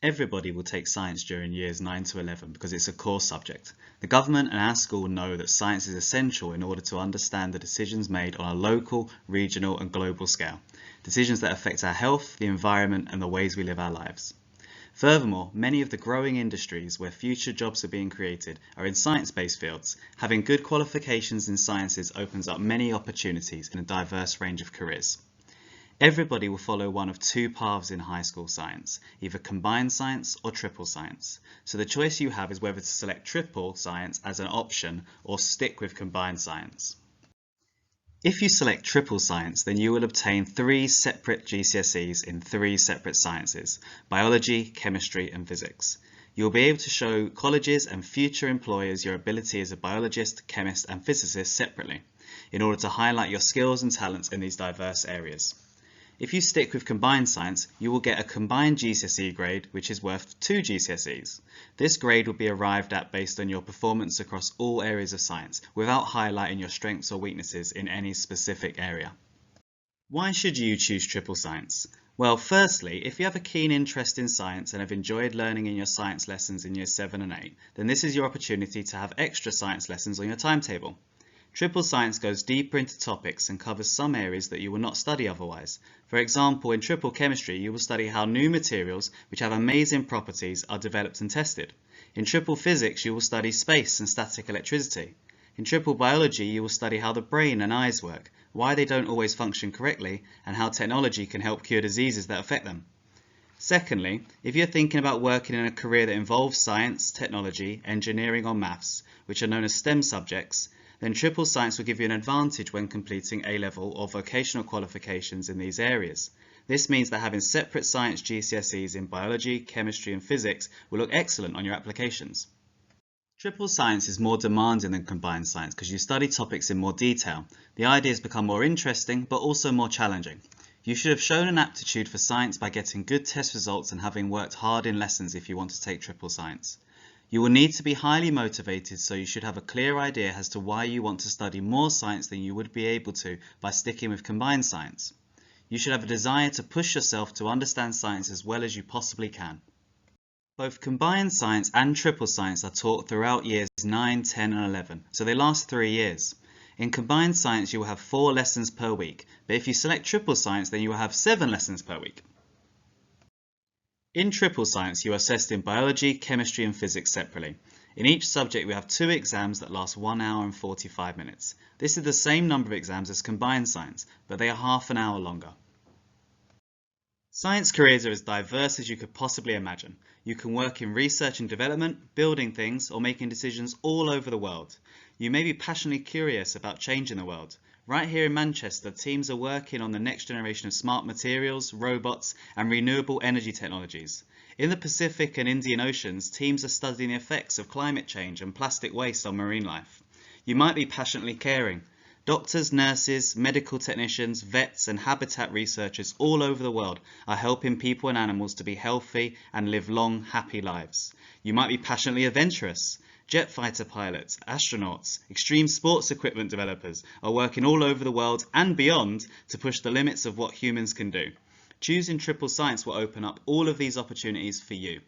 Everybody will take science during years 9 to 11 because it's a core subject. The government and our school know that science is essential in order to understand the decisions made on a local, regional and global scale. Decisions that affect our health, the environment and the ways we live our lives. Furthermore, many of the growing industries where future jobs are being created are in science-based fields. Having good qualifications in sciences opens up many opportunities in a diverse range of careers. Everybody will follow one of two paths in high school science, either combined science or triple science. So the choice you have is whether to select triple science as an option or stick with combined science. If you select triple science, then you will obtain 3 separate GCSEs in 3 separate sciences: biology, chemistry and physics. You'll be able to show colleges and future employers your ability as a biologist, chemist and physicist separately, in order to highlight your skills and talents in these diverse areas. If you stick with combined science, you will get a combined GCSE grade, which is worth 2 GCSEs. This grade will be arrived at based on your performance across all areas of science, without highlighting your strengths or weaknesses in any specific area. Why should you choose triple science? Well, firstly, if you have a keen interest in science and have enjoyed learning in your science lessons in years 7 and 8, then this is your opportunity to have extra science lessons on your timetable. Triple science goes deeper into topics and covers some areas that you will not study otherwise. For example, in triple chemistry, you will study how new materials, which have amazing properties, are developed and tested. In triple physics, you will study space and static electricity. In triple biology, you will study how the brain and eyes work, why they don't always function correctly, and how technology can help cure diseases that affect them. Secondly, if you're thinking about working in a career that involves science, technology, engineering or maths, which are known as STEM subjects, then triple science will give you an advantage when completing A-level or vocational qualifications in these areas. This means that having separate science GCSEs in biology, chemistry and physics will look excellent on your applications. Triple science is more demanding than combined science because you study topics in more detail. The ideas become more interesting but also more challenging. You should have shown an aptitude for science by getting good test results and having worked hard in lessons if you want to take triple science. You will need to be highly motivated, so you should have a clear idea as to why you want to study more science than you would be able to by sticking with combined science. You should have a desire to push yourself to understand science as well as you possibly can. Both combined science and triple science are taught throughout years 9, 10 and 11, so they last 3 years. In combined science you will have 4 lessons per week, but if you select triple science then you will have 7 lessons per week. In triple science, you are assessed in biology, chemistry and physics separately. In each subject we have 2 exams that last 1 hour and 45 minutes. This is the same number of exams as combined science, but they are half an hour longer. Science careers are as diverse as you could possibly imagine. You can work in research and development, building things or making decisions all over the world. You may be passionately curious about changing the world. Right here in Manchester, teams are working on the next generation of smart materials, robots and renewable energy technologies. In the Pacific and Indian Oceans, teams are studying the effects of climate change and plastic waste on marine life. You might be passionately caring. Doctors, nurses, medical technicians, vets and habitat researchers all over the world are helping people and animals to be healthy and live long, happy lives. You might be passionately adventurous. Jet fighter pilots, astronauts, extreme sports equipment developers are working all over the world and beyond to push the limits of what humans can do. Choosing triple science will open up all of these opportunities for you.